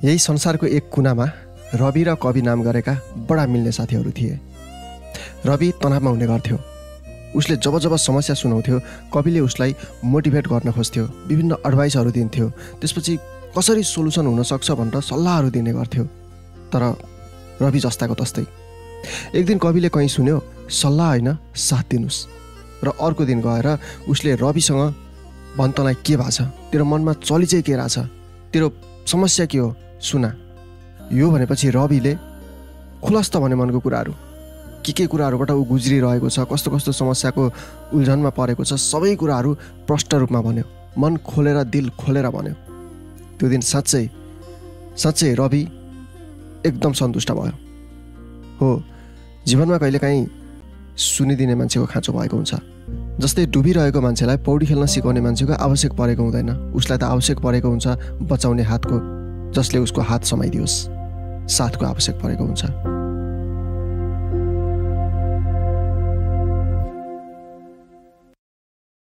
यही संसारको एक कुनामा रवि र कवि नाम गरेका बडा मिल्ने साथीहरू थिए। रवि तनावमा हुने गर्थ्यो। उसले जब जब समस्या सुनाउँथ्यो कविले उसलाई मोटिभेट गर्न खोज्थ्यो, विभिन्न एडभाइसहरू दिन्थ्यो, त्यसपछि कसरी सोलुसन हुनसक्छ भनेर सल्लाहहरू दिने गर्थ्यो। तर रवि जस्ताको तस्तै एक दिन कविले कहीँ सुन्यो, सल्लाह होइन साथ दिनुस्। र अर्को दिन गएर उसले रविसँग भन् तँलाई के भएको छ, तेरो मनमा चली चाहिँ के रहेछ, तेरो समस्या के हो सुना। यो भनेपछि रविले खुलस्त भने मनको कुराहरू, के कुराहरूबाट ऊ गुज्रिरहेको छ, कस्तो कस्तो समस्याको उल्झनमा परेको छ, सबै कुराहरू प्रष्ट रूपमा भन्यो, मन खोलेर दिल खोलेर भन्यो। त्यो दिन साँच्चै रवि एकदम सन्तुष्ट भयो। हो, जीवनमा कहिलेकाहीँ सुनिदिने मान्छेको खाँचो भएको हुन्छ। जस्तै डुबिरहेको मान्छेलाई पौडी खेल्न सिकाउने मान्छेको आवश्यक परेको हुँदैन, उसलाई त आवश्यक परेको हुन्छ बचाउने हातको, जसले उसको हात समाइदियोस्। साथको आवश्यक परेको हुन्छ।